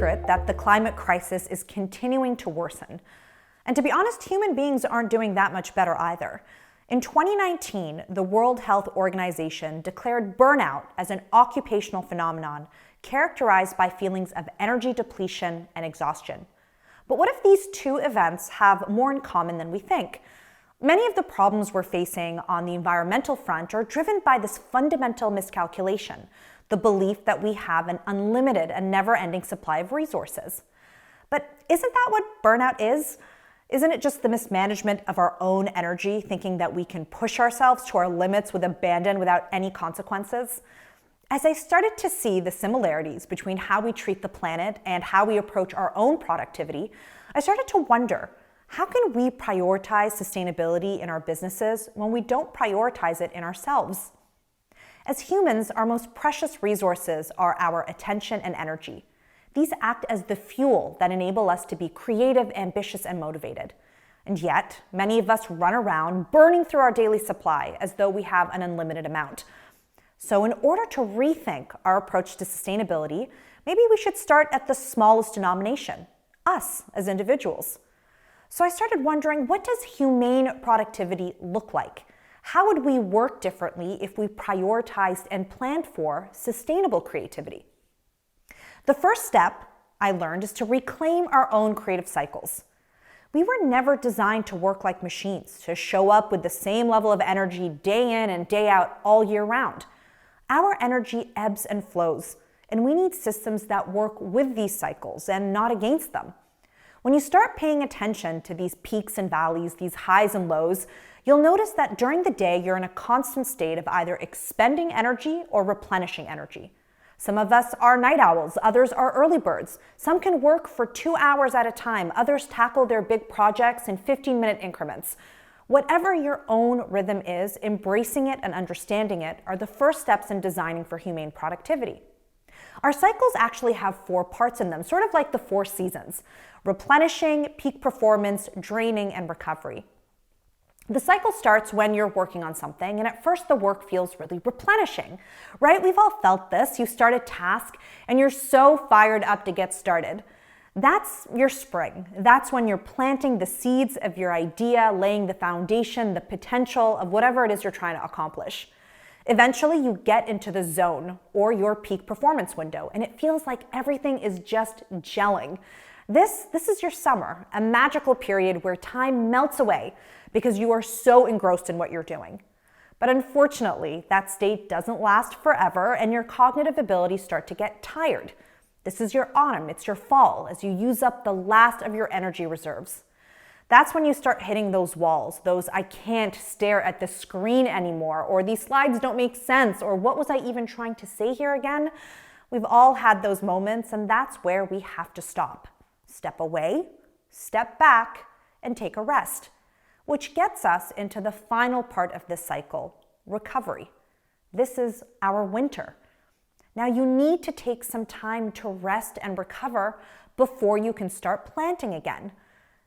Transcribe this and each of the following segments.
secret that the climate crisis is continuing to worsen. And to be honest, human beings aren't doing that much better either. In 2019, the World Health Organization declared burnout as an occupational phenomenon characterized by feelings of energy depletion and exhaustion. But what if these two events have more in common than we think? Many of the problems we're facing on the environmental front are driven by this fundamental miscalculation, the belief that we have an unlimited and never-ending supply of resources. But isn't that what burnout is? Isn't it just the mismanagement of our own energy, thinking that we can push ourselves to our limits with abandon without any consequences? As I started to see the similarities between how we treat the planet and how we approach our own productivity, I started to wonder, how can we prioritize sustainability in our businesses when we don't prioritize it in ourselves? As humans, our most precious resources are our attention and energy. These act as the fuel that enable us to be creative, ambitious, and motivated. And yet, many of us run around burning through our daily supply as though we have an unlimited amount. So in order to rethink our approach to sustainability, maybe we should start at the smallest denomination, us as individuals. So I started wondering, what does humane productivity look like? How would we work differently if we prioritized and planned for sustainable creativity? The first step, I learned, is to reclaim our own creative cycles. We were never designed to work like machines, to show up with the same level of energy day in and day out all year round. Our energy ebbs and flows, and we need systems that work with these cycles and not against them. When you start paying attention to these peaks and valleys, these highs and lows, you'll notice that during the day you're in a constant state of either expending energy or replenishing energy. Some of us are night owls, others are early birds. Some can work for 2 hours at a time, others tackle their big projects in 15-minute increments. Whatever your own rhythm is, embracing it and understanding it are the first steps in designing for humane productivity. Our cycles actually have 4 parts in them, sort of like the 4 seasons: replenishing, peak performance, draining, and recovery. The cycle starts when you're working on something, and at first the work feels really replenishing, right? We've all felt this. You start a task, and you're so fired up to get started. That's your spring. That's when you're planting the seeds of your idea, laying the foundation, the potential of whatever it is you're trying to accomplish. Eventually, you get into the zone or your peak performance window, and it feels like everything is just gelling. This is your summer, a magical period where time melts away because you are so engrossed in what you're doing. But unfortunately, that state doesn't last forever, and your cognitive abilities start to get tired. This is your autumn, it's your fall, as you use up the last of your energy reserves. That's when you start hitting those walls, those "I can't stare at the screen anymore," or "these slides don't make sense," or "what was I even trying to say here again?" We've all had those moments, and that's where we have to stop. Step away, step back, and take a rest, which gets us into the final part of this cycle, recovery. This is our winter. Now you need to take some time to rest and recover before you can start planting again.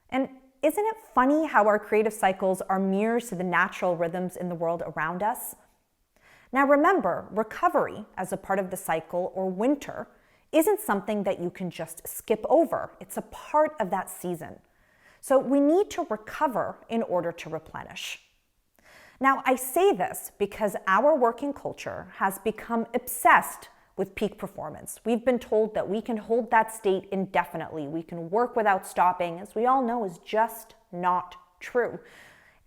And isn't it funny how our creative cycles are mirrors to the natural rhythms in the world around us? Now remember, recovery as a part of the cycle or winter isn't something that you can just skip over. It's a part of that season. So we need to recover in order to replenish. Now I say this because our working culture has become obsessed with peak performance. We've been told that we can hold that state indefinitely. We can work without stopping, as we all know is just not true.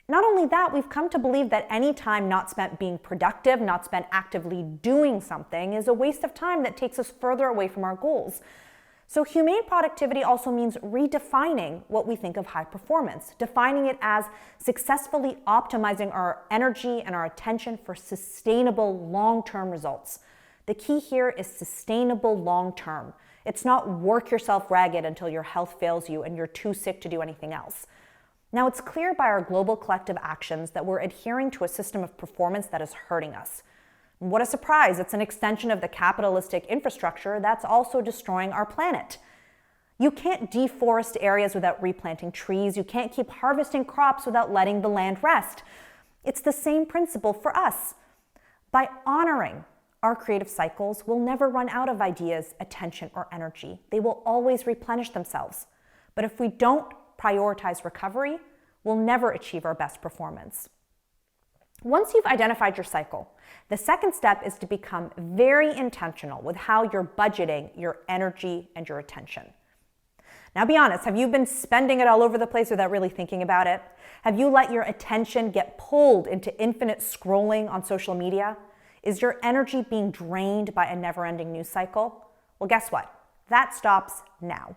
Not only that, we've come to believe that any time not spent being productive, not spent actively doing something, is a waste of time that takes us further away from our goals. So humane productivity also means redefining what we think of high performance, defining it as successfully optimizing our energy and our attention for sustainable long-term results. The key here is sustainable long-term. It's not work yourself ragged until your health fails you and you're too sick to do anything else. Now, it's clear by our global collective actions that we're adhering to a system of performance that is hurting us. What a surprise, it's an extension of the capitalistic infrastructure that's also destroying our planet. You can't deforest areas without replanting trees. You can't keep harvesting crops without letting the land rest. It's the same principle for us. By honoring Our creative cycles will never run out of ideas, attention, or energy. They will always replenish themselves. But if we don't prioritize recovery, we'll never achieve our best performance. Once you've identified your cycle, the second step is to become very intentional with how you're budgeting your energy and your attention. Now be honest, have you been spending it all over the place without really thinking about it? Have you let your attention get pulled into infinite scrolling on social media? Is your energy being drained by a never-ending news cycle? Well, guess what? That stops now.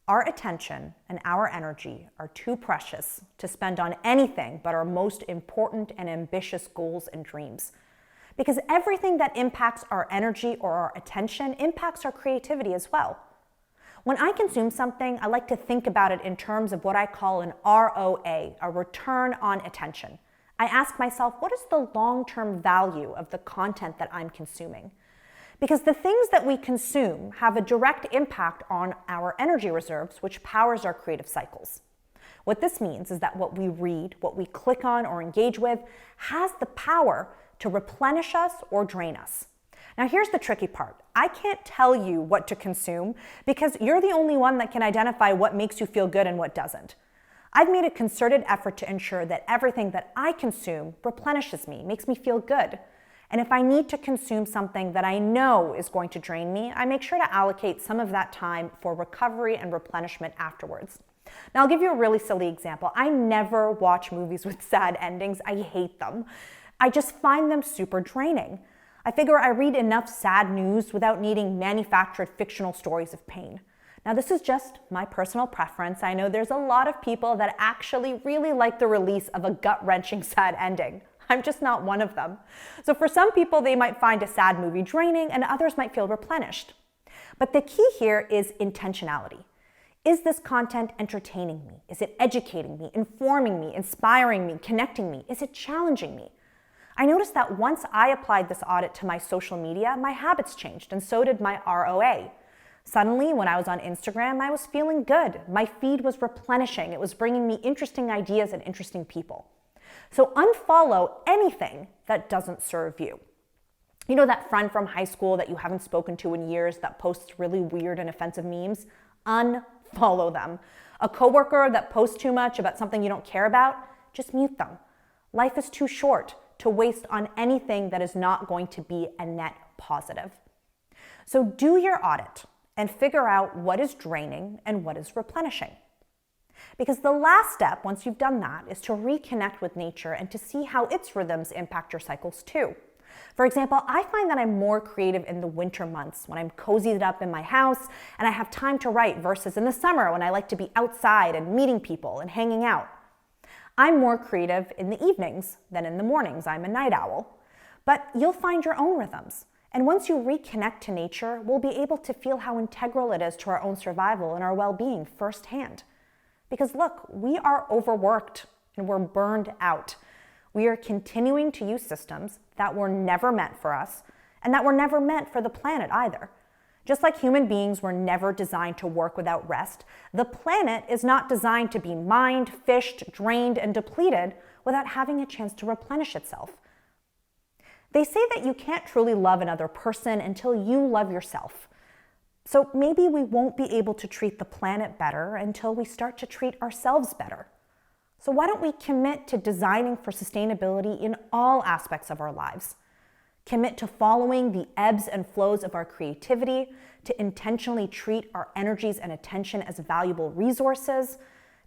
Our attention and our energy are too precious to spend on anything but our most important and ambitious goals and dreams. Because everything that impacts our energy or our attention impacts our creativity as well. When I consume something, I like to think about it in terms of what I call an ROA, a return on attention. I ask myself, what is the long-term value of the content that I'm consuming? Because the things that we consume have a direct impact on our energy reserves, which powers our creative cycles. What this means is that what we read, what we click on or engage with, has the power to replenish us or drain us. Now here's the tricky part. I can't tell you what to consume because you're the only one that can identify what makes you feel good and what doesn't. I've made a concerted effort to ensure that everything that I consume replenishes me, makes me feel good. And if I need to consume something that I know is going to drain me, I make sure to allocate some of that time for recovery and replenishment afterwards. Now I'll give you a really silly example. I never watch movies with sad endings. I hate them. I just find them super draining. I figure I read enough sad news without needing manufactured fictional stories of pain. Now this is just my personal preference. I know there's a lot of people that actually really like the release of a gut-wrenching sad ending. I'm just not one of them. So for some people, they might find a sad movie draining and others might feel replenished. But the key here is intentionality. Is this content entertaining me? Is it educating me, informing me, inspiring me, connecting me? Is it challenging me? I noticed that once I applied this audit to my social media, my habits changed and so did my ROA. Suddenly, when I was on Instagram, I was feeling good. My feed was replenishing. It was bringing me interesting ideas and interesting people. So unfollow anything that doesn't serve you. You know that friend from high school that you haven't spoken to in years that posts really weird and offensive memes? Unfollow them. A coworker that posts too much about something you don't care about? Just mute them. Life is too short to waste on anything that is not going to be a net positive. So do your audit and figure out what is draining and what is replenishing. Because the last step, once you've done that, is to reconnect with nature and to see how its rhythms impact your cycles too. For example, I find that I'm more creative in the winter months when I'm cozied up in my house and I have time to write versus in the summer when I like to be outside and meeting people and hanging out. I'm more creative in the evenings than in the mornings. I'm a night owl. But you'll find your own rhythms. And once you reconnect to nature, we'll be able to feel how integral it is to our own survival and our well-being firsthand. Because look, we are overworked and we're burned out. We are continuing to use systems that were never meant for us and that were never meant for the planet either. Just like human beings were never designed to work without rest, the planet is not designed to be mined, fished, drained, and depleted without having a chance to replenish itself. They say that you can't truly love another person until you love yourself. So maybe we won't be able to treat the planet better until we start to treat ourselves better. So why don't we commit to designing for sustainability in all aspects of our lives? Commit to following the ebbs and flows of our creativity, to intentionally treat our energies and attention as valuable resources.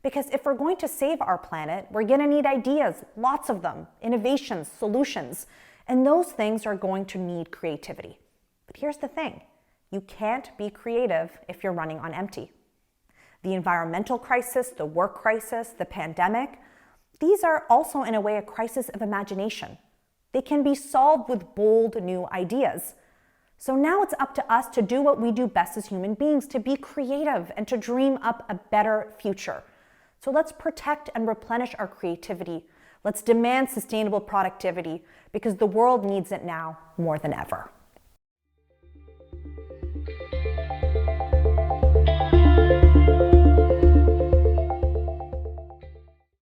Because if we're going to save our planet, we're going to need ideas, lots of them, innovations, solutions, and those things are going to need creativity. But here's the thing, you can't be creative if you're running on empty. The environmental crisis, the work crisis, the pandemic, these are also in a way a crisis of imagination. They can be solved with bold new ideas. So now it's up to us to do what we do best as human beings, to be creative and to dream up a better future. So let's protect and replenish our creativity. Let's demand sustainable productivity because the world needs it now more than ever.